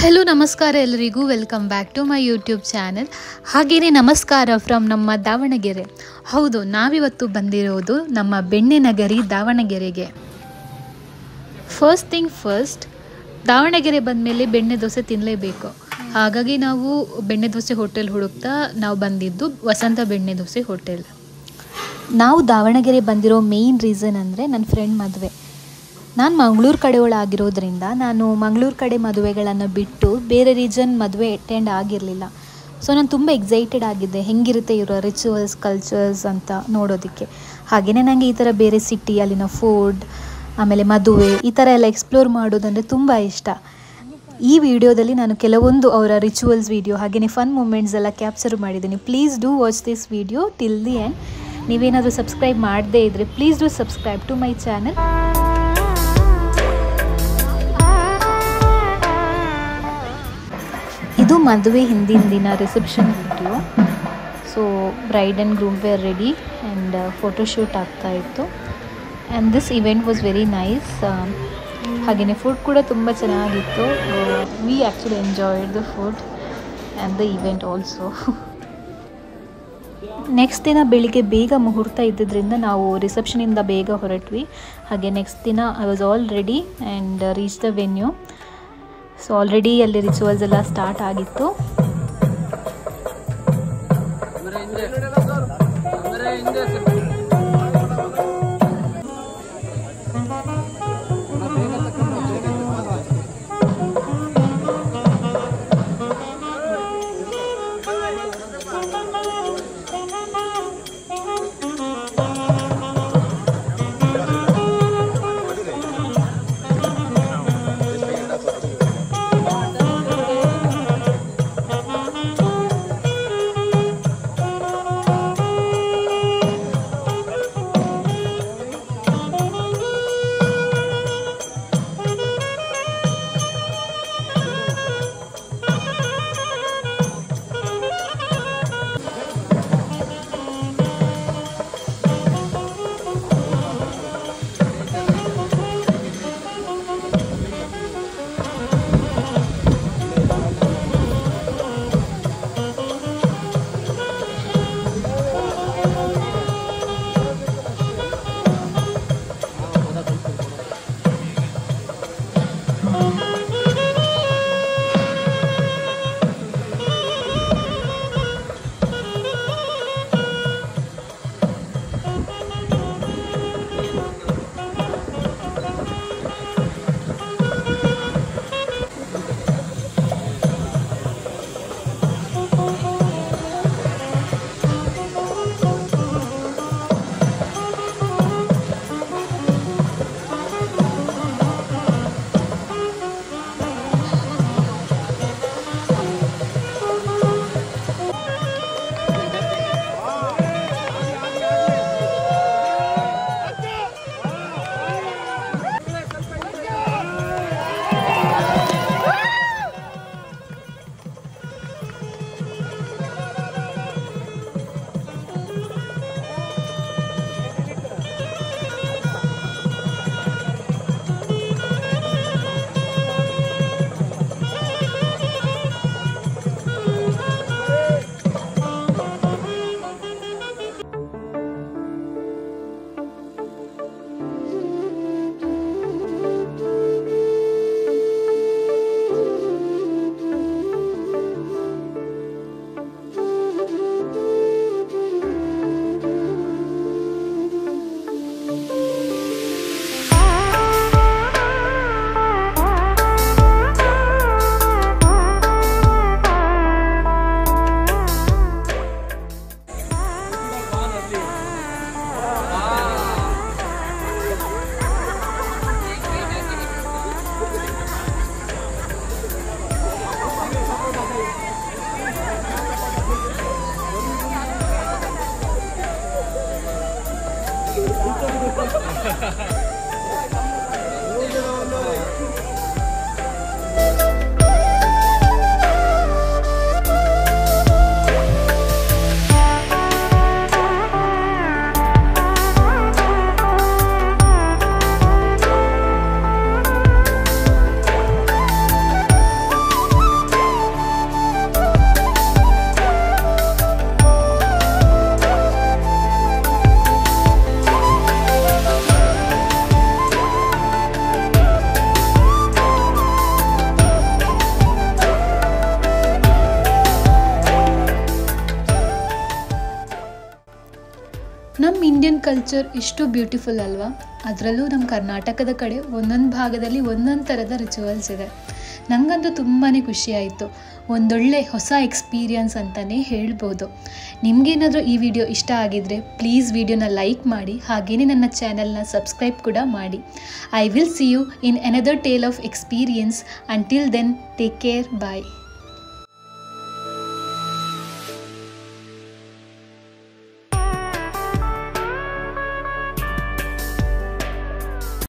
Hello ನಮಸ್ಕಾರ ಎಲ್ಲರಿಗೂ welcome back to my YouTube channel. ಹಾಗೆಯೇ ನಮಸ್ಕಾರ ಫ್ರಮ್ ನಮ್ಮ ದಾವಣಗೆರೆ. ಹೌದು, ನಾವಿವತ್ತು ಬಂದಿರೋದು ನಮ್ಮ ಬೆಣ್ಣೆ ನಗರಿ ದಾವಣಗೆರೆಗೆ. ಫಸ್ಟ್ ಥಿಂಗ್ ಫಸ್ಟ್, ದಾವಣಗೆರೆ ಬಂದಮೇಲೆ ಬೆಣ್ಣೆ ದೋಸೆ ತಿನ್ನಲೇಬೇಕು. ಹಾಗಾಗಿ ನಾವು ಬೆಣ್ಣೆ ದೋಸೆ ಹೋಟೆಲ್ ಹುಡುಕ್ತಾ ನಾವು ಬಂದಿದ್ದು ವಸಂತ ಬೆಣ್ಣೆ ದೋಸೆ ಹೋಟೆಲ್. ನಾವು ದಾವಣಗೆರೆ ಬಂದಿರೋ ಮೇಯ್ನ್ ರೀಸನ್ ಅಂದರೆ ನನ್ನ ಫ್ರೆಂಡ್ ಮದುವೆ. ನಾನು ಮಂಗಳೂರು ಕಡೆಯವಳಾಗಿರೋದ್ರಿಂದ ನಾನು ಮಂಗಳೂರು ಕಡೆ ಮದುವೆಗಳನ್ನು ಬಿಟ್ಟು ಬೇರೆ ರೀಜನ್ ಮದುವೆ ಅಟೆಂಡ್ ಆಗಿರಲಿಲ್ಲ. ಸೊ ನಾನು ತುಂಬ ಎಕ್ಸೈಟೆಡ್ ಆಗಿದ್ದೆ ಹೆಂಗಿರುತ್ತೆ ಇವರ ರಿಚುವಲ್ಸ್ ಕಲ್ಚರ್ಸ್ ಅಂತ ನೋಡೋದಕ್ಕೆ. ಹಾಗೆಯೇ ನನಗೆ ಈ ಥರ ಬೇರೆ ಸಿಟಿ, ಅಲ್ಲಿನ ಫುಡ್, ಆಮೇಲೆ ಮದುವೆ ಈ ಥರ ಎಲ್ಲ ಎಕ್ಸ್ಪ್ಲೋರ್ ಮಾಡೋದಂದರೆ ತುಂಬ ಇಷ್ಟ. ಈ ವಿಡಿಯೋದಲ್ಲಿ ನಾನು ಕೆಲವೊಂದು ಅವರ ರಿಚುವಲ್ಸ್ ವಿಡಿಯೋ ಹಾಗೆಯೇ ಫನ್ ಮೂಮೆಂಟ್ಸ್ ಎಲ್ಲ ಕ್ಯಾಪ್ಚರ್ ಮಾಡಿದ್ದೀನಿ. Please do watch this video till the end. ನೀವೇನಾದರೂ ಸಬ್ಸ್ಕ್ರೈಬ್ ಮಾಡದೇ ಇದ್ದರೆ please do subscribe to my channel. ಇದು ಮದುವೆ ಹಿಂದಿನ ದಿನ reception video. So bride and groom were ready and photoshoot ಆಗ್ತಾಯಿತ್ತು. And this event was very nice. ಹಾಗೆಯೇ food ಕೂಡ ತುಂಬ ಚೆನ್ನಾಗಿತ್ತು. We actually enjoyed the food and the event also. Next ದಿನ ಬೆಳಿಗ್ಗೆ ಬೇಗ ಮುಹೂರ್ತ ಇದ್ದಿದ್ದರಿಂದ ನಾವು ರಿಸೆಪ್ಷನಿಂದ ಬೇಗ ಹೊರಟ್ವಿ. ಹಾಗೆ ನೆಕ್ಸ್ಟ್ ದಿನ I was all ready and reach the venue. So already ಅಲ್ಲಿ ರಿಚುವಲ್ಸ್ ಎಲ್ಲ ಸ್ಟಾರ್ಟ್ ಆಗಿತ್ತು. ಕಲ್ಚರ್ ಎಷ್ಟು ಬ್ಯೂಟಿಫುಲ್ ಅಲ್ವಾ. ಅದರಲ್ಲೂ ನಮ್ಮ ಕರ್ನಾಟಕದ ಕಡೆ ಒಂದೊಂದು ಭಾಗದಲ್ಲಿ ಒಂದೊಂದು ಥರದ ರಿಚುವಲ್ಸ್ ಇದೆ. ನನಗಂತೂ ತುಂಬಾ ಖುಷಿಯಾಯಿತು. ಒಂದೊಳ್ಳೆ ಹೊಸ ಎಕ್ಸ್ಪೀರಿಯನ್ಸ್ ಅಂತಲೇ ಹೇಳ್ಬೋದು. ನಿಮಗೇನಾದರೂ ಈ ವಿಡಿಯೋ ಇಷ್ಟ ಆಗಿದ್ದರೆ ಪ್ಲೀಸ್ ವಿಡಿಯೋನ ಲೈಕ್ ಮಾಡಿ, ಹಾಗೆಯೇ ನನ್ನ ಚಾನಲ್ನ ಸಬ್ಸ್ಕ್ರೈಬ್ ಕೂಡ ಮಾಡಿ. I will see you in another tale of experience. Until then, take care, bye.